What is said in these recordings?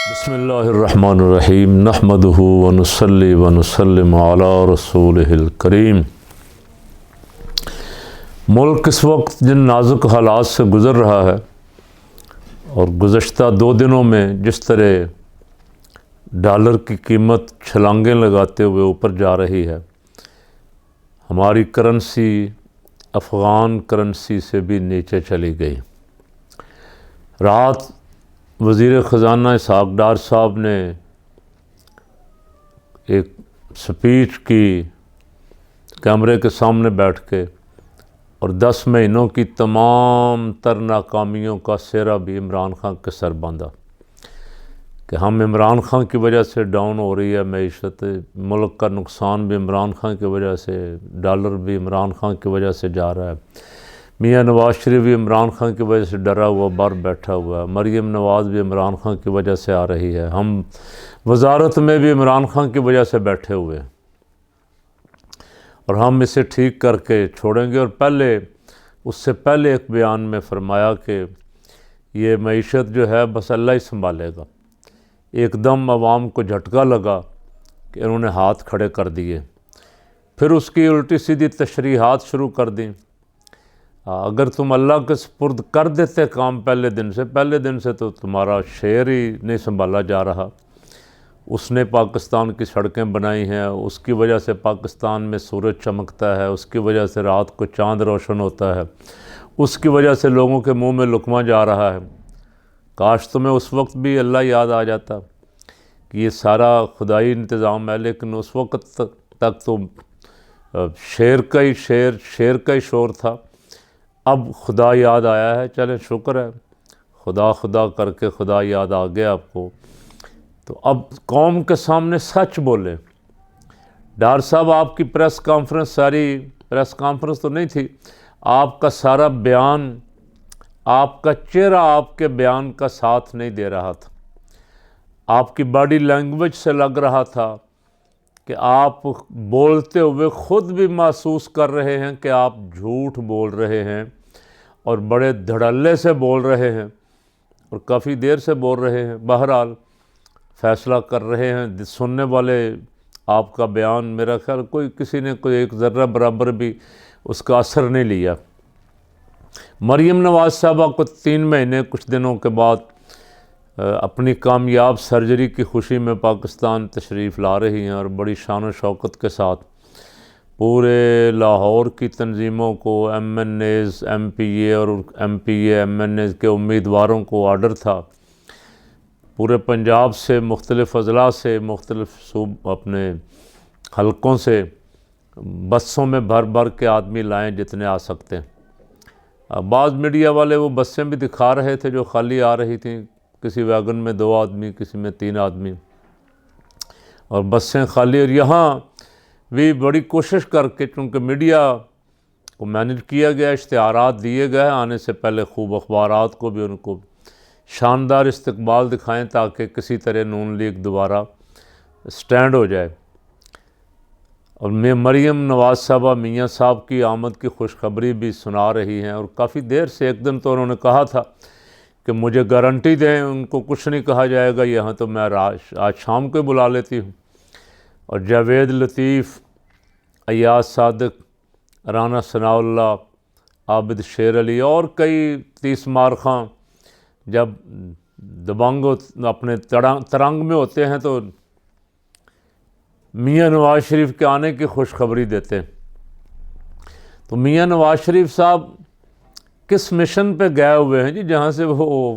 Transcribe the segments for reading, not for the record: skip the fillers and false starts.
بسم اللہ الرحمن الرحیم نحمدہ ونصلی ونسلم علی رسولہ الکریم۔ ملک اس وقت جن نازک حالات سے گزر رہا ہے اور گزشتہ 2 دنوں میں جس طرح ڈالر کی قیمت چھلانگیں لگاتے ہوئے اوپر جا رہی ہے، ہماری کرنسی افغان کرنسی سے بھی نیچے چلی گئی۔ رات وزیر خزانہ اسحاق ڈار صاحب نے ایک سپیچ کی کیمرے کے سامنے بیٹھ کے اور 10 مہینوں کی تمام تر ناکامیوں کا سہرا بھی عمران خان کے سر باندھا کہ ہم عمران خان کی وجہ سے ڈاؤن ہو رہی ہے معیشت، ملک کا نقصان بھی عمران خان کی وجہ سے، ڈالر بھی عمران خان کی وجہ سے جا رہا ہے، میاں نواز شریف بھی عمران خان کی وجہ سے ڈرا ہوا باہر بیٹھا ہوا ہے، مریم نواز بھی عمران خان کی وجہ سے آ رہی ہے، ہم وزارت میں بھی عمران خان کی وجہ سے بیٹھے ہوئے ہیں اور ہم اسے ٹھیک کر کے چھوڑیں گے۔ اور اس سے پہلے ایک بیان میں فرمایا کہ یہ معیشت جو ہے بس اللہ ہی سنبھالے گا۔ ایک دم عوام کو جھٹکا لگا کہ انہوں نے ہاتھ کھڑے کر دیے، پھر اس کی الٹی سیدھی تشریحات شروع کر دیں۔ اگر تم اللہ کے سپرد کر دیتے کام پہلے دن سے تو تمہارا شعر ہی نہیں سنبھالا جا رہا۔ اس نے پاکستان کی سڑکیں بنائی ہیں، اس کی وجہ سے پاکستان میں سورج چمکتا ہے، اس کی وجہ سے رات کو چاند روشن ہوتا ہے، اس کی وجہ سے لوگوں کے منہ میں لقمہ جا رہا ہے۔ کاش تمہیں اس وقت بھی اللہ یاد آ جاتا کہ یہ سارا خدائی انتظام ہے، لیکن اس وقت تک تو شعر کا ہی شور تھا۔ اب خدا یاد آیا ہے، چلیں شکر ہے، خدا کر کے خدا یاد آ گیا آپ کو، تو اب قوم کے سامنے سچ بولیں۔ ڈار صاحب آپ کی ساری پریس کانفرنس تو نہیں تھی، آپ کا سارا بیان، آپ کا چہرہ آپ کے بیان کا ساتھ نہیں دے رہا تھا۔ آپ کی باڈی لینگویج سے لگ رہا تھا کہ آپ بولتے ہوئے خود بھی محسوس کر رہے ہیں کہ آپ جھوٹ بول رہے ہیں اور بڑے دھڑلے سے بول رہے ہیں اور کافی دیر سے بول رہے ہیں۔ بہرحال فیصلہ کر رہے ہیں سننے والے آپ کا بیان، میرا خیال کسی نے کوئی ایک ذرہ برابر بھی اس کا اثر نہیں لیا۔ مریم نواز صاحبہ کو 3 مہینے کچھ دنوں کے بعد اپنی کامیاب سرجری کی خوشی میں پاکستان تشریف لا رہی ہیں اور بڑی شان و شوکت کے ساتھ پورے لاہور کی تنظیموں کو، M N As, M P A اور M P A M N As کے امیدواروں کو آرڈر تھا پورے پنجاب سے، مختلف اضلاع سے، مختلف اپنے حلقوں سے بسوں میں بھر کے آدمی لائیں جتنے آ سکتے ہیں۔ بعض میڈیا والے وہ بسیں بھی دکھا رہے تھے جو خالی آ رہی تھیں، کسی ویگن میں 2 آدمی، کسی میں 3 آدمی، اور بسیں خالی۔ اور یہاں بھی بڑی کوشش کر کے، چونکہ میڈیا کو مینج کیا گیا، اشتہارات دیے گئے آنے سے پہلے، خوب اخبارات کو بھی ان کو شاندار استقبال دکھائیں تاکہ کسی طرح نون لیگ دوبارہ سٹینڈ ہو جائے۔ اور مریم نواز صاحبہ میاں صاحب کی آمد کی خوشخبری بھی سنا رہی ہیں، اور کافی دیر سے، ایک دن تو انہوں نے کہا تھا کہ مجھے گارنٹی دیں، ان کو کچھ نہیں کہا جائے گا یہاں، تو میں آج شام کو بلا لیتی ہوں۔ اور جاوید لطیف، ایاز صادق، رانا ثناء اللہ، عابد شیر علی اور کئی 30 مارخاں جب دبنگ اپنے ترنگ میں ہوتے ہیں تو میاں نواز شریف کے آنے کی خوشخبری دیتے ہیں۔ تو میاں نواز شریف صاحب کس مشن پہ گئے ہوئے ہیں جی، جہاں سے وہ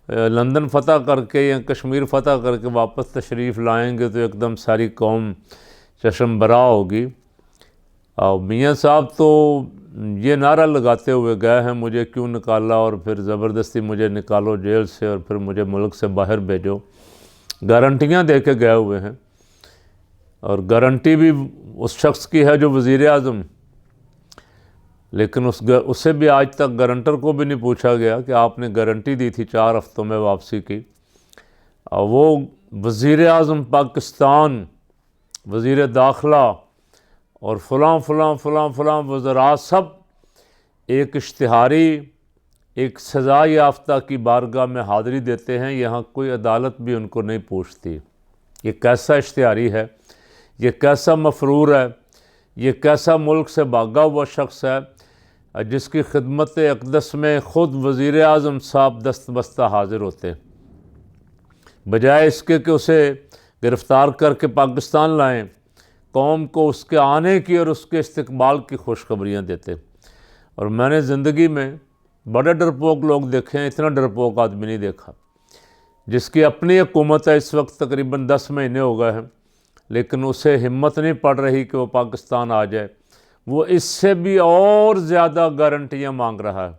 لندن فتح کر کے یا کشمیر فتح کر کے واپس تشریف لائیں گے تو ایک دم ساری قوم چشم برا ہوگی۔ اور میاں صاحب تو یہ نعرہ لگاتے ہوئے گئے ہیں، مجھے کیوں نکالا اور پھر زبردستی مجھے نکالو جیل سے اور پھر مجھے ملک سے باہر بھیجو، گارنٹیاں دے کے گئے ہوئے ہیں۔ اور گارنٹی بھی اس شخص کی ہے جو وزیر اعظم، لیکن اسے بھی آج تک گارنٹر کو بھی نہیں پوچھا گیا کہ آپ نے گارنٹی دی تھی 4 ہفتوں میں واپسی کی۔ اور وہ وزیر اعظم پاکستان، وزیر داخلہ اور فلاں وزراء سب ایک اشتہاری ایک سزا یافتہ کی بارگاہ میں حاضری دیتے ہیں، یہاں کوئی عدالت بھی ان کو نہیں پوچھتی۔ یہ کیسا اشتہاری ہے، یہ کیسا مفرور ہے، یہ کیسا ملک سے بھاگا ہوا شخص ہے جس کی خدمت اقدس میں خود وزیر اعظم صاحب دست بستہ حاضر ہوتے ہیں، بجائے اس کے کہ اسے گرفتار کر کے پاکستان لائیں، قوم کو اس کے آنے کی اور اس کے استقبال کی خوشخبریاں دیتے۔ اور میں نے زندگی میں بڑے ڈرپوک لوگ دیکھے ہیں، اتنا ڈرپوک آدمی نہیں دیکھا، جس کی اپنی حکومت ہے، اس وقت تقریباً 10 مہینے ہو گئے ہیں، لیکن اسے ہمت نہیں پڑ رہی کہ وہ پاکستان آ جائے۔ وہ اس سے بھی اور زیادہ گارنٹیاں مانگ رہا ہے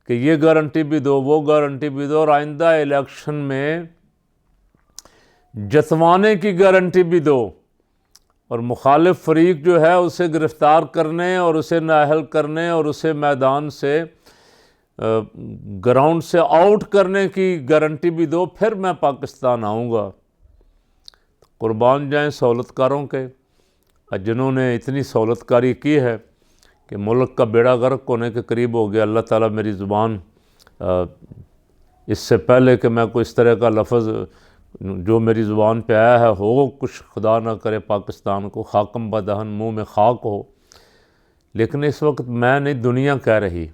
کہ یہ گارنٹی بھی دو، وہ گارنٹی بھی دو، اور آئندہ الیکشن میں جتوانے کی گارنٹی بھی دو، اور مخالف فریق جو ہے اسے گرفتار کرنے اور اسے نااہل کرنے اور اسے میدان سے گراؤنڈ سے آؤٹ کرنے کی گارنٹی بھی دو، پھر میں پاکستان آؤں گا۔ قربان جائیں سہولت کاروں کے، جنہوں نے اتنی سہولت کاری کی ہے کہ ملک کا بیڑا غرق ہونے کے قریب ہو گیا۔ اللہ تعالیٰ میری زبان اس سے پہلے کہ میں کوئی اس طرح کا لفظ جو میری زبان پہ آیا ہے ہو کچھ، خدا نہ کرے پاکستان کو خاکم بدہن منہ میں خاک ہو، لیکن اس وقت میں نہیں، دنیا کہہ رہی،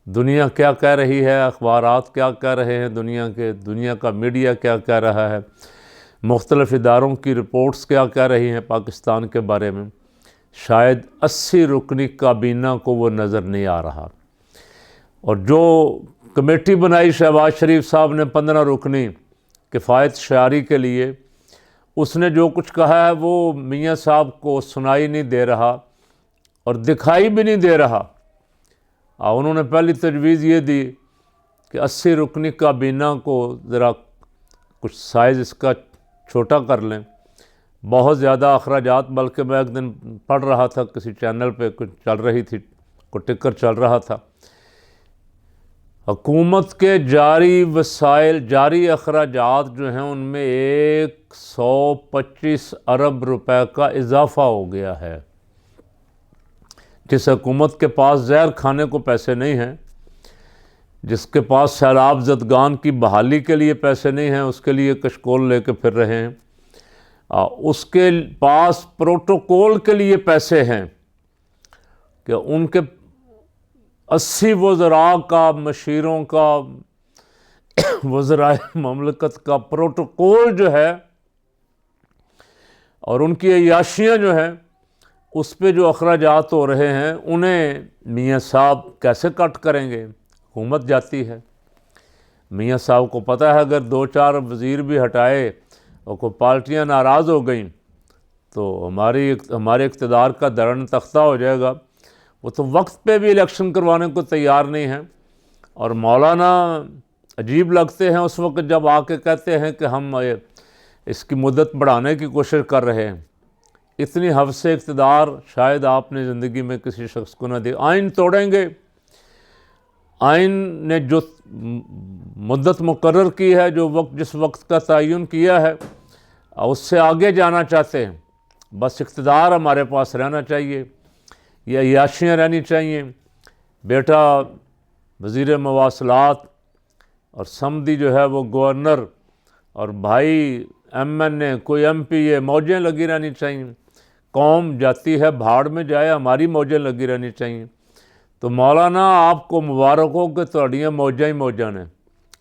دنیا کیا کہہ رہی ہے، اخبارات کیا کہہ رہے ہیں دنیا کا میڈیا کیا کہہ رہا ہے، مختلف اداروں کی رپورٹس کیا کہہ رہی ہیں پاکستان کے بارے میں، شاید 80 رکنی کابینہ کو وہ نظر نہیں آ رہا۔ اور جو کمیٹی بنائی شہباز شریف صاحب نے 15 رکنی کفایت شعاری کے لیے، اس نے جو کچھ کہا ہے وہ میاں صاحب کو سنائی نہیں دے رہا اور دکھائی بھی نہیں دے رہا۔ انہوں نے پہلی تجویز یہ دی کہ 80 رکنی کابینہ کو ذرا کچھ سائز اس کا چھوٹا کر لیں، بہت زیادہ اخراجات، بلکہ میں ایک دن پڑھ رہا تھا کسی چینل پہ کچھ چل رہی تھی، کوئی ٹکر چل رہا تھا، حکومت کے جاری وسائل، جاری اخراجات جو ہیں ان میں 125 ارب روپے کا اضافہ ہو گیا ہے۔ جس حکومت کے پاس زہر کھانے کو پیسے نہیں ہیں، جس کے پاس سیلاب زدگان کی بحالی کے لیے پیسے نہیں ہیں، اس کے لیے کشکول لے کے پھر رہے ہیں، اس کے پاس پروٹوکول کے لیے پیسے ہیں کہ ان کے 80 وزراء کا، مشیروں کا، وزرائے مملکت کا پروٹوکول جو ہے اور ان کی عیاشیاں جو ہیں، اس پہ جو اخراجات ہو رہے ہیں انہیں میاں صاحب کیسے کٹ کریں گے؟ حکومت جاتی ہے، میاں صاحب کو پتہ ہے اگر 2-4 وزیر بھی ہٹائے اور کوئی پارٹیاں ناراض ہو گئیں تو ہمارے اقتدار کا درن تختہ ہو جائے گا۔ وہ تو وقت پہ بھی الیکشن کروانے کو تیار نہیں ہیں، اور مولانا عجیب لگتے ہیں اس وقت جب آ کے کہتے ہیں کہ ہم اس کی مدت بڑھانے کی کوشش کر رہے ہیں۔ اتنی حوث اقتدار شاید آپ نے زندگی میں کسی شخص کو نہ دی۔ آئین توڑیں گے، آئین نے جو مدت مقرر کی ہے، جس وقت کا تعین کیا ہے، اس سے آگے جانا چاہتے ہیں، بس اقتدار ہمارے پاس رہنا چاہیے، یہ عیاشیاں رہنی چاہیے۔ بیٹا وزیر مواصلات اور سمدھی جو ہے وہ گورنر، اور بھائی ایم این اے، کوئی ایم پی اے، موجیں لگی رہنی چاہیے۔ قوم جاتی ہے بھاڑ میں جائے، ہماری موجیں لگی رہنی چاہیے۔ تو مولانا آپ کو مبارک ہو کہ تھوڑیاں موجاں ہی موجاں نے،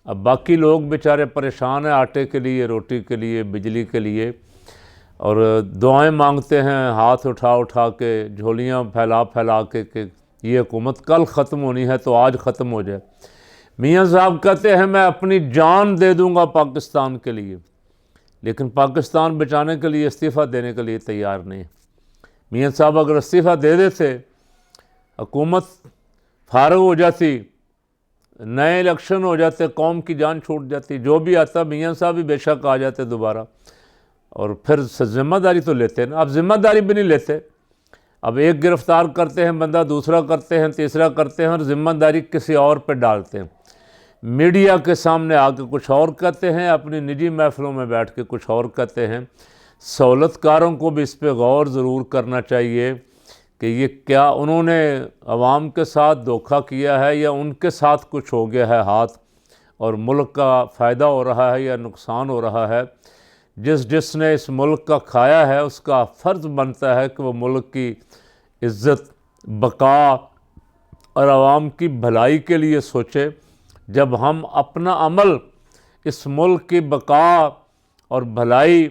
اب باقی لوگ بیچارے پریشان ہیں آٹے کے لیے، روٹی کے لیے، بجلی کے لیے، اور دعائیں مانگتے ہیں ہاتھ اٹھا اٹھا کے، جھولیاں پھیلا پھیلا کے کہ یہ حکومت کل ختم ہونی ہے تو آج ختم ہو جائے۔ میاں صاحب کہتے ہیں میں اپنی جان دے دوں گا پاکستان کے لیے، لیکن پاکستان بچانے کے لیے استعفیٰ دینے کے لیے تیار نہیں۔ میاں صاحب اگر استعفیٰ دے دیتے، حکومت فارغ ہو جاتی، نئے الیکشن ہو جاتے، قوم کی جان چھوٹ جاتی، جو بھی آتا میاں صاحب بھی بے شک آ جاتے دوبارہ، اور پھر ذمہ داری تو لیتے نا۔ اب ذمہ داری بھی نہیں لیتے، اب ایک گرفتار کرتے ہیں بندہ، دوسرا کرتے ہیں، تیسرا کرتے ہیں، اور ذمہ داری کسی اور پہ ڈالتے ہیں۔ میڈیا کے سامنے آ کے کچھ اور کہتے ہیں، اپنی نجی محفلوں میں بیٹھ کے کچھ اور کہتے ہیں۔ سہولت کاروں کو بھی اس پہ غور ضرور کرنا چاہیے کہ یہ کیا انہوں نے عوام کے ساتھ دھوکہ کیا ہے یا ان کے ساتھ کچھ ہو گیا ہے ہاتھ، اور ملک کا فائدہ ہو رہا ہے یا نقصان ہو رہا ہے۔ جس نے اس ملک کا کھایا ہے اس کا فرض بنتا ہے کہ وہ ملک کی عزت، بقا اور عوام کی بھلائی کے لیے سوچے۔ جب ہم اپنا عمل اس ملک کی بقا اور بھلائی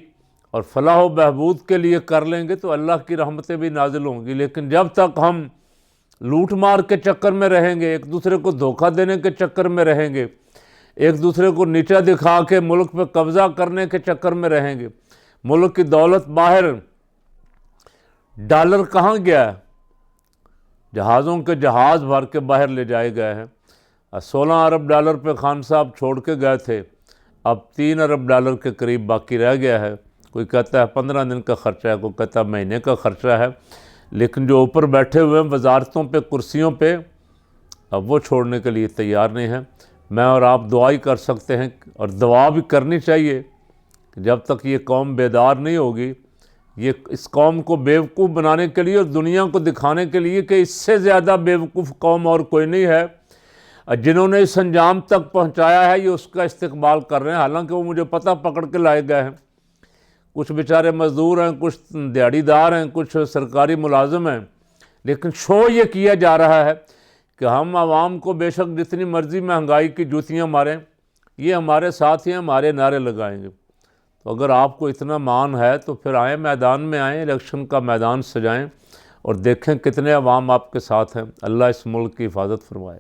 اور فلاح و بہبود کے لیے کر لیں گے تو اللہ کی رحمتیں بھی نازل ہوں گی، لیکن جب تک ہم لوٹ مار کے چکر میں رہیں گے، ایک دوسرے کو دھوکہ دینے کے چکر میں رہیں گے، ایک دوسرے کو نیچا دکھا کے ملک پہ قبضہ کرنے کے چکر میں رہیں گے، ملک کی دولت باہر، ڈالر کہاں گیا ہے؟ جہازوں کے جہاز بھر کے باہر لے جائے گئے ہیں۔ 16 ارب ڈالر پہ خان صاحب چھوڑ کے گئے تھے، اب 3 ارب ڈالر کے قریب باقی رہ گیا ہے۔ کوئی کہتا ہے 15 دن کا خرچہ ہے، کوئی کہتا ہے مہینے کا خرچہ ہے، لیکن جو اوپر بیٹھے ہوئے ہیں وزارتوں پہ، کرسیوں پہ، اب وہ چھوڑنے کے لیے تیار نہیں ہیں۔ میں اور آپ دعا ہی کر سکتے ہیں، اور دعا بھی کرنی چاہیے کہ جب تک یہ قوم بیدار نہیں ہوگی، یہ اس قوم کو بیوقوف بنانے کے لیے اور دنیا کو دکھانے کے لیے کہ اس سے زیادہ بیوقوف قوم اور کوئی نہیں ہے، جنہوں نے اس انجام تک پہنچایا ہے، یہ اس کا استقبال کر رہے ہیں۔ حالانکہ وہ مجھے پتہ پکڑ کے لائے گئے ہیں، کچھ بیچارے مزدور ہیں، کچھ دیہڑی دار ہیں، کچھ سرکاری ملازم ہیں، لیکن شو یہ کیا جا رہا ہے کہ ہم عوام کو بے شک جتنی مرضی مہنگائی کی جوتیاں ماریں، یہ ہمارے ساتھ ہی ہمارے نعرے لگائیں گے۔ تو اگر آپ کو اتنا مان ہے تو پھر آئیں، میدان میں آئیں، الیکشن کا میدان سجائیں اور دیکھیں کتنے عوام آپ کے ساتھ ہیں۔ اللہ اس ملک کی حفاظت فرمائے۔